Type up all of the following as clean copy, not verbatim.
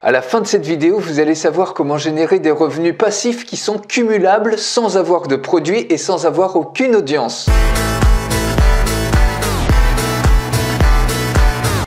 À la fin de cette vidéo, vous allez savoir comment générer des revenus passifs qui sont cumulables sans avoir de produit et sans avoir aucune audience.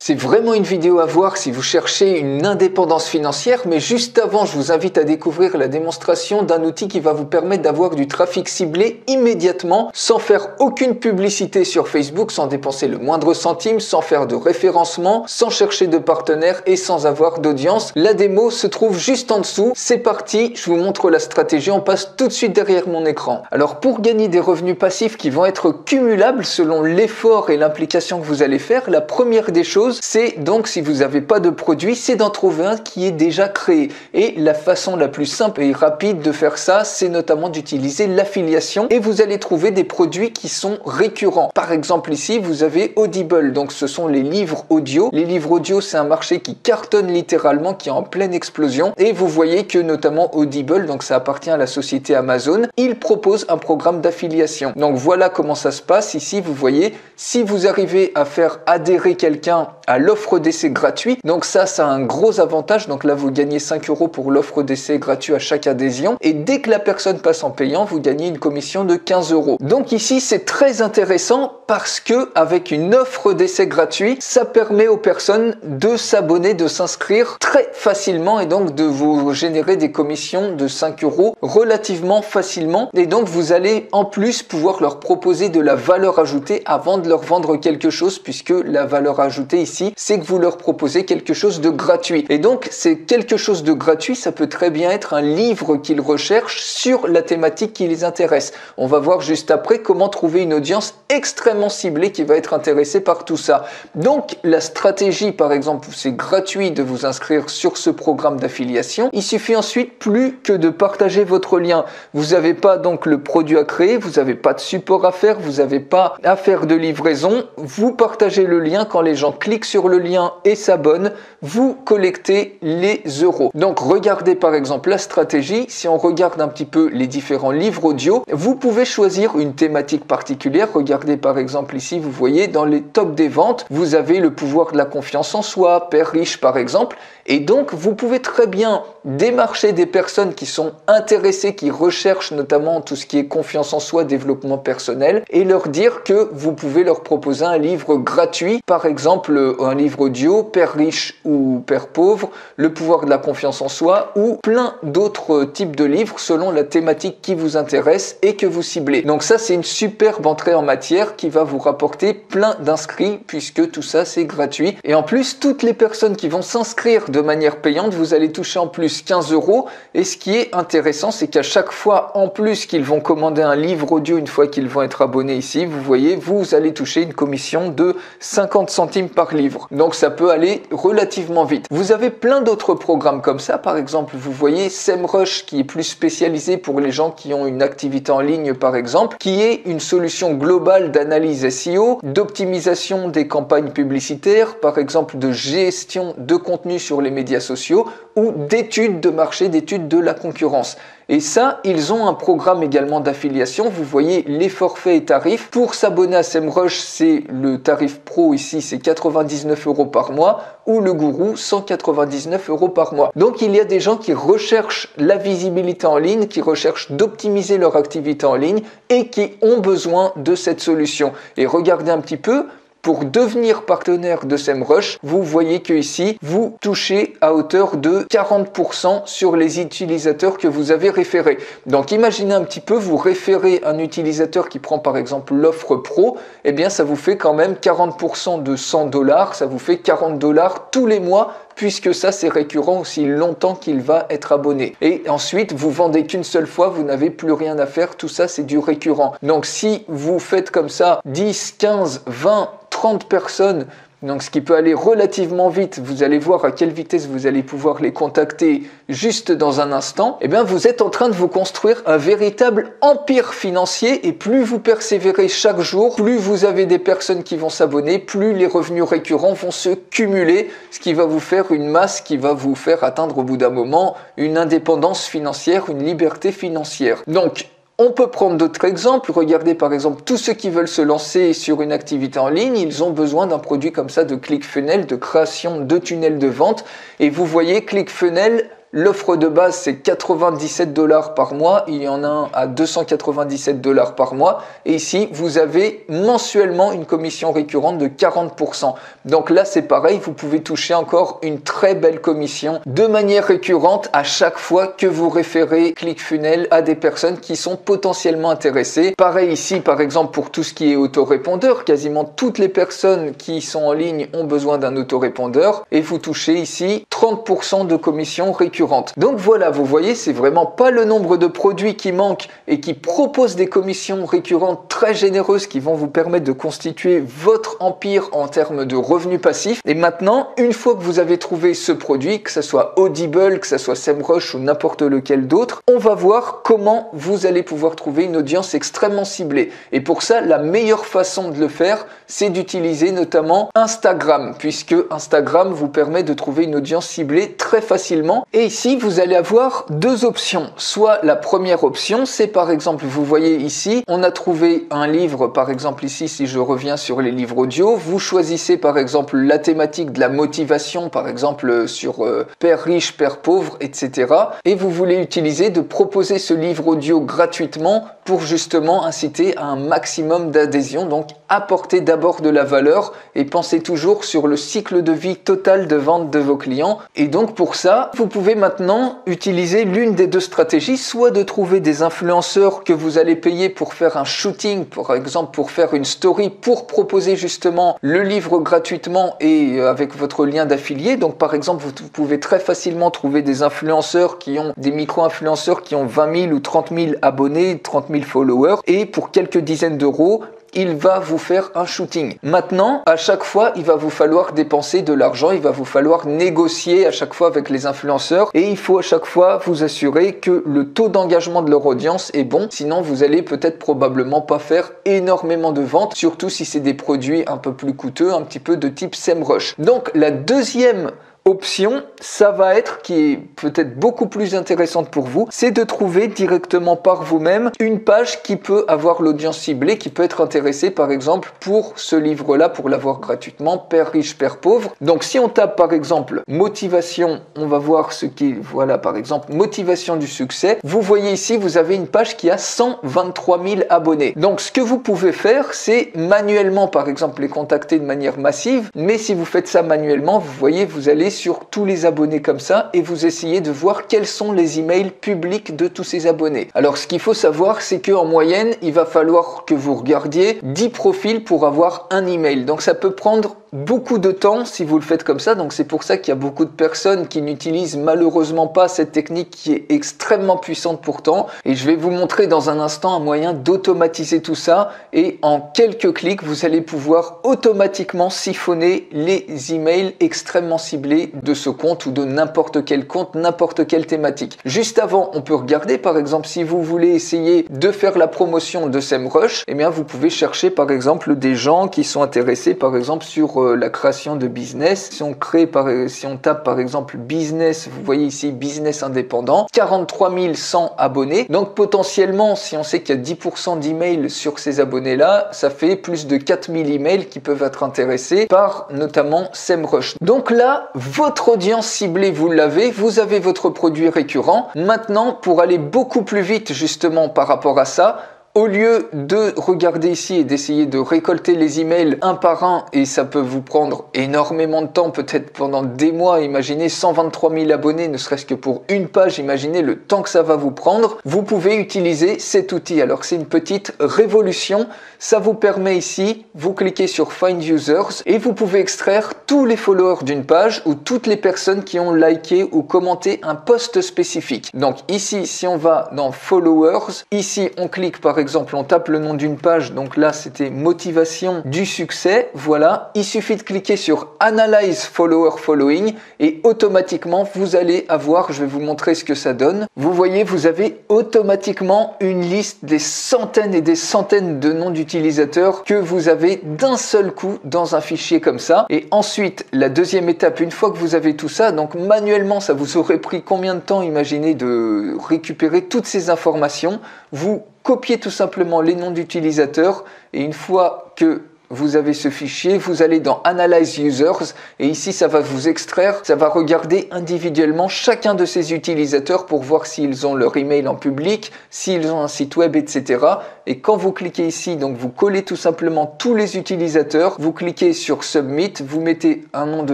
C'est vraiment une vidéo à voir si vous cherchez une indépendance financière, mais juste avant, je vous invite à découvrir la démonstration d'un outil qui va vous permettre d'avoir du trafic ciblé immédiatement, sans faire aucune publicité sur Facebook, sans dépenser le moindre centime, sans faire de référencement, sans chercher de partenaires et sans avoir d'audience. La démo se trouve juste en dessous. C'est parti, je vous montre la stratégie, on passe tout de suite derrière mon écran. Alors pour gagner des revenus passifs qui vont être cumulables selon l'effort et l'implication que vous allez faire, la première des choses, c'est donc, si vous n'avez pas de produit, c'est d'en trouver un qui est déjà créé. Et la façon la plus simple et rapide de faire ça, c'est notamment d'utiliser l'affiliation et vous allez trouver des produits qui sont récurrents. Par exemple ici, vous avez Audible, donc ce sont les livres audio. Les livres audio, c'est un marché qui cartonne littéralement, qui est en pleine explosion. Et vous voyez que notamment Audible, donc ça appartient à la société Amazon, il propose un programme d'affiliation. Donc voilà comment ça se passe. Ici, vous voyez, si vous arrivez à faire adhérer quelqu'un à l'offre d'essai gratuit. Donc ça a un gros avantage. Donc là, vous gagnez 5 € pour l'offre d'essai gratuit à chaque adhésion. Et dès que la personne passe en payant, vous gagnez une commission de 15 €. Donc ici, c'est très intéressant parce que avec une offre d'essai gratuit, ça permet aux personnes de s'abonner, de s'inscrire très facilement et donc de vous générer des commissions de 5 € relativement facilement. Et donc, vous allez en plus pouvoir leur proposer de la valeur ajoutée avant de leur vendre quelque chose, puisque la valeur ajoutée ici, c'est que vous leur proposez quelque chose de gratuit. Et donc, c'est quelque chose de gratuit, ça peut très bien être un livre qu'ils recherchent sur la thématique qui les intéresse. On va voir juste après comment trouver une audience extrêmement ciblée qui va être intéressée par tout ça. Donc, la stratégie, par exemple, c'est gratuit de vous inscrire sur ce programme d'affiliation. Il suffit ensuite plus que de partager votre lien. Vous n'avez pas donc le produit à créer, vous n'avez pas de support à faire, vous n'avez pas à faire de livraison. Vous partagez le lien quand les gens cliquent sur le lien et s'abonnent, vous collectez les euros. Donc regardez par exemple la stratégie. Si on regarde un petit peu les différents livres audio, vous pouvez choisir une thématique particulière. Regardez par exemple ici, vous voyez dans les tops des ventes, vous avez le pouvoir de la confiance en soi, Père riche par exemple. Et donc vous pouvez très bien démarcher des personnes qui sont intéressées, qui recherchent notamment tout ce qui est confiance en soi, développement personnel, et leur dire que vous pouvez leur proposer un livre gratuit, par exemple un livre audio, Père riche ou Père pauvre, le pouvoir de la confiance en soi, ou plein d'autres types de livres selon la thématique qui vous intéresse et que vous ciblez. Donc ça, c'est une superbe entrée en matière qui va vous rapporter plein d'inscrits puisque tout ça, c'est gratuit. Et en plus, toutes les personnes qui vont s'inscrire de manière payante, vous allez toucher en plus 15 €. Et ce qui est intéressant, c'est qu'à chaque fois, en plus qu'ils vont commander un livre audio, une fois qu'ils vont être abonnés ici, vous voyez, vous allez toucher une commission de 50 centimes par livre. Donc ça peut aller relativement vite. Vous avez plein d'autres programmes comme ça. Par exemple, vous voyez SEMrush qui est plus spécialisé pour les gens qui ont une activité en ligne par exemple, qui est une solution globale d'analyse SEO, d'optimisation des campagnes publicitaires, par exemple de gestion de contenu sur les médias sociaux ou d'études de marché, d'études de la concurrence. Et ça, ils ont un programme également d'affiliation. Vous voyez les forfaits et tarifs. Pour s'abonner à SEMrush, c'est le tarif pro ici, c'est 99 € par mois, ou le gourou, 199 € par mois. Donc il y a des gens qui recherchent la visibilité en ligne, qui recherchent d'optimiser leur activité en ligne et qui ont besoin de cette solution. Et regardez un petit peu. Pour devenir partenaire de SEMrush, vous voyez que ici, vous touchez à hauteur de 40% sur les utilisateurs que vous avez référés. Donc imaginez un petit peu, vous référez un utilisateur qui prend par exemple l'offre pro, eh bien ça vous fait quand même 40% de 100 $, ça vous fait 40 $ tous les mois, puisque ça c'est récurrent aussi longtemps qu'il va être abonné. Et ensuite, vous vendez qu'une seule fois, vous n'avez plus rien à faire, tout ça c'est du récurrent. Donc si vous faites comme ça 10, 15, 20, 30 personnes, donc ce qui peut aller relativement vite, vous allez voir à quelle vitesse vous allez pouvoir les contacter juste dans un instant, et bien vous êtes en train de vous construire un véritable empire financier et plus vous persévérez chaque jour, plus vous avez des personnes qui vont s'abonner, plus les revenus récurrents vont se cumuler, ce qui va vous faire une masse qui va vous faire atteindre au bout d'un moment une indépendance financière, une liberté financière. Donc On peut prendre d'autres exemples. Regardez par exemple tous ceux qui veulent se lancer sur une activité en ligne, ils ont besoin d'un produit comme ça de ClickFunnels, de création de tunnels de vente. Et vous voyez ClickFunnels, l'offre de base, c'est 97 $ par mois. Il y en a un à 297 $ par mois. Et ici, vous avez mensuellement une commission récurrente de 40%. Donc là, c'est pareil, vous pouvez toucher encore une très belle commission de manière récurrente à chaque fois que vous référez ClickFunnels à des personnes qui sont potentiellement intéressées. Pareil ici, par exemple, pour tout ce qui est autorépondeur, quasiment toutes les personnes qui sont en ligne ont besoin d'un autorépondeur. Et vous touchez ici 30% de commission récurrente. Donc voilà, vous voyez, c'est vraiment pas le nombre de produits qui manquent et qui proposent des commissions récurrentes très généreuses qui vont vous permettre de constituer votre empire en termes de revenus passifs. Et maintenant, une fois que vous avez trouvé ce produit, que ce soit Audible, que ce soit SEMrush ou n'importe lequel d'autre, on va voir comment vous allez pouvoir trouver une audience extrêmement ciblée. Et pour ça, la meilleure façon de le faire, c'est d'utiliser notamment Instagram, puisque Instagram vous permet de trouver une audience ciblée très facilement. Et ici, vous allez avoir deux options. Soit la première option, c'est par exemple, vous voyez ici, on a trouvé un livre, par exemple ici, si je reviens sur les livres audio, vous choisissez par exemple la thématique de la motivation, par exemple sur Père riche, Père pauvre, etc. Et vous voulez utiliser de proposer ce livre audio gratuitement pour justement inciter à un maximum d'adhésion, donc apporter d'abord de la valeur et pensez toujours sur le cycle de vie total de vente de vos clients. Et donc pour ça, vous pouvez maintenant utiliser l'une des deux stratégies, soit de trouver des influenceurs que vous allez payer pour faire un shooting, par exemple pour faire une story, pour proposer justement le livre gratuitement et avec votre lien d'affilié. Donc par exemple, vous pouvez très facilement trouver des influenceurs qui ont des micro-influenceurs qui ont 20 000 ou 30 000 abonnés, 30 000 followers et pour quelques dizaines d'euros, il va vous faire un shooting. Maintenant, à chaque fois, il va vous falloir dépenser de l'argent, il va vous falloir négocier à chaque fois avec les influenceurs et il faut à chaque fois vous assurer que le taux d'engagement de leur audience est bon, sinon vous allez peut-être probablement pas faire énormément de ventes, surtout si c'est des produits un peu plus coûteux, un petit peu de type SEMrush. Donc la deuxième option, ça va être, qui est peut-être beaucoup plus intéressante pour vous, c'est de trouver directement par vous-même une page qui peut avoir l'audience ciblée, qui peut être intéressée par exemple pour ce livre-là, pour l'avoir gratuitement, Père riche, Père pauvre. Donc si on tape par exemple motivation, on va voir ce qui est, voilà par exemple, motivation du succès. Vous voyez ici, vous avez une page qui a 123 000 abonnés. Donc ce que vous pouvez faire, c'est manuellement par exemple les contacter de manière massive, mais si vous faites ça manuellement, vous voyez, vous allez sur tous les abonnés comme ça et vous essayez de voir quels sont les emails publics de tous ces abonnés. Alors ce qu'il faut savoir, c'est qu'en moyenne, il va falloir que vous regardiez 10 profils pour avoir un email. Donc ça peut prendre beaucoup de temps si vous le faites comme ça, donc c'est pour ça qu'il y a beaucoup de personnes qui n'utilisent malheureusement pas cette technique qui est extrêmement puissante pourtant, et je vais vous montrer dans un instant un moyen d'automatiser tout ça et en quelques clics vous allez pouvoir automatiquement siphonner les emails extrêmement ciblés de ce compte ou de n'importe quel compte, n'importe quelle thématique. Juste avant, on peut regarder par exemple si vous voulez essayer de faire la promotion de SEMrush, eh bien vous pouvez chercher par exemple des gens qui sont intéressés par exemple sur la création de business. Si on tape par exemple business, vous voyez ici business indépendant, 43 100 abonnés. Donc potentiellement, si on sait qu'il y a 10% d'emails sur ces abonnés-là, ça fait plus de 4000 emails qui peuvent être intéressés par notamment SEMrush. Donc là, votre audience ciblée, vous l'avez, vous avez votre produit récurrent. Maintenant, pour aller beaucoup plus vite justement par rapport à ça, au lieu de regarder ici et d'essayer de récolter les emails un par un, et ça peut vous prendre énormément de temps, peut-être pendant des mois, imaginez 123 000 abonnés, ne serait-ce que pour une page, imaginez le temps que ça va vous prendre, vous pouvez utiliser cet outil. Alors c'est une petite révolution, ça vous permet ici, vous cliquez sur Find Users et vous pouvez extraire tous les followers d'une page ou toutes les personnes qui ont liké ou commenté un post spécifique. Donc ici, si on va dans Followers, ici on clique par exemple, on tape le nom d'une page, donc là c'était motivation du succès, voilà, il suffit de cliquer sur Analyze Follower Following et automatiquement vous allez avoir, je vais vous montrer ce que ça donne, vous voyez vous avez automatiquement une liste des centaines et des centaines de noms d'utilisateurs que vous avez d'un seul coup dans un fichier comme ça. Et ensuite la deuxième étape, une fois que vous avez tout ça, donc manuellement ça vous aurait pris combien de temps, imaginez, de récupérer toutes ces informations, vous copiez tout simplement les noms d'utilisateurs et une fois que vous avez ce fichier, vous allez dans Analyze Users et ici ça va vous extraire, ça va regarder individuellement chacun de ces utilisateurs pour voir s'ils ont leur email en public, s'ils ont un site web, etc. Et quand vous cliquez ici, donc vous collez tout simplement tous les utilisateurs, vous cliquez sur Submit, vous mettez un nom de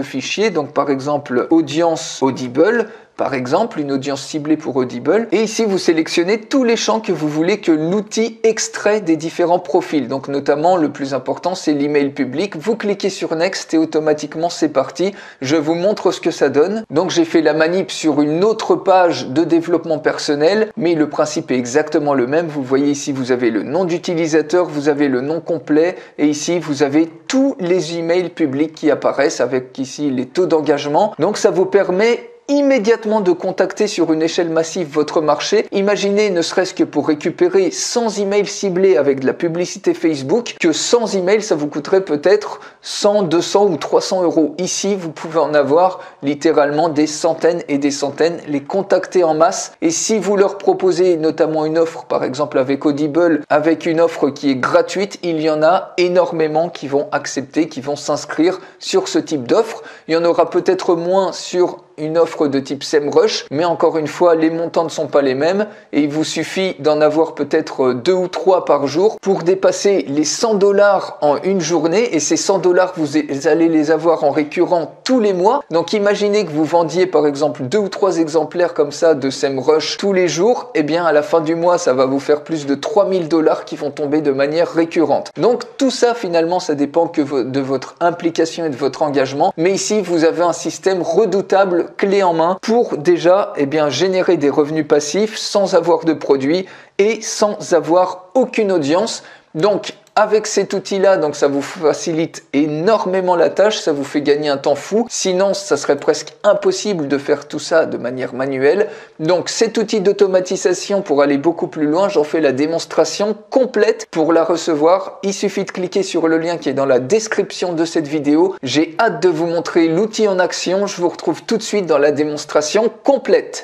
fichier, donc par exemple audience Audible, par exemple, une audience ciblée pour Audible. Et ici, vous sélectionnez tous les champs que vous voulez que l'outil extrait des différents profils. Donc, notamment, le plus important, c'est l'email public. Vous cliquez sur Next et automatiquement, c'est parti. Je vous montre ce que ça donne. Donc, j'ai fait la manip sur une autre page de développement personnel, mais le principe est exactement le même. Vous voyez ici, vous avez le nom d'utilisateur, vous avez le nom complet et ici, vous avez tous les emails publics qui apparaissent avec ici les taux d'engagement. Donc, ça vous permet immédiatement de contacter sur une échelle massive votre marché. Imaginez ne serait-ce que pour récupérer 100 emails ciblés avec de la publicité Facebook, que 100 emails ça vous coûterait peut-être 100, 200 ou 300 euros. Ici, vous pouvez en avoir littéralement des centaines et des centaines, les contacter en masse. Et si vous leur proposez notamment une offre, par exemple avec Audible, avec une offre qui est gratuite, il y en a énormément qui vont accepter, qui vont s'inscrire sur ce type d'offre. Il y en aura peut-être moins sur une offre de type SEMrush, mais encore une fois, les montants ne sont pas les mêmes et il vous suffit d'en avoir peut-être 2 ou 3 par jour pour dépasser les 100 $ en une journée et ces 100 $, vous allez les avoir en récurrent tous les mois. Donc imaginez que vous vendiez par exemple 2 ou 3 exemplaires comme ça de SEMrush tous les jours, et bien à la fin du mois, ça va vous faire plus de 3000 $ qui vont tomber de manière récurrente. Donc tout ça finalement, ça dépend que de votre implication et de votre engagement, mais ici vous avez un système redoutable clé en main pour déjà générer des revenus passifs sans avoir de produits et sans avoir aucune audience. Donc avec cet outil-là, donc ça vous facilite énormément la tâche, ça vous fait gagner un temps fou. Sinon, ça serait presque impossible de faire tout ça de manière manuelle. Donc cet outil d'automatisation, pour aller beaucoup plus loin, j'en fais la démonstration complète. Pour la recevoir, il suffit de cliquer sur le lien qui est dans la description de cette vidéo. J'ai hâte de vous montrer l'outil en action. Je vous retrouve tout de suite dans la démonstration complète.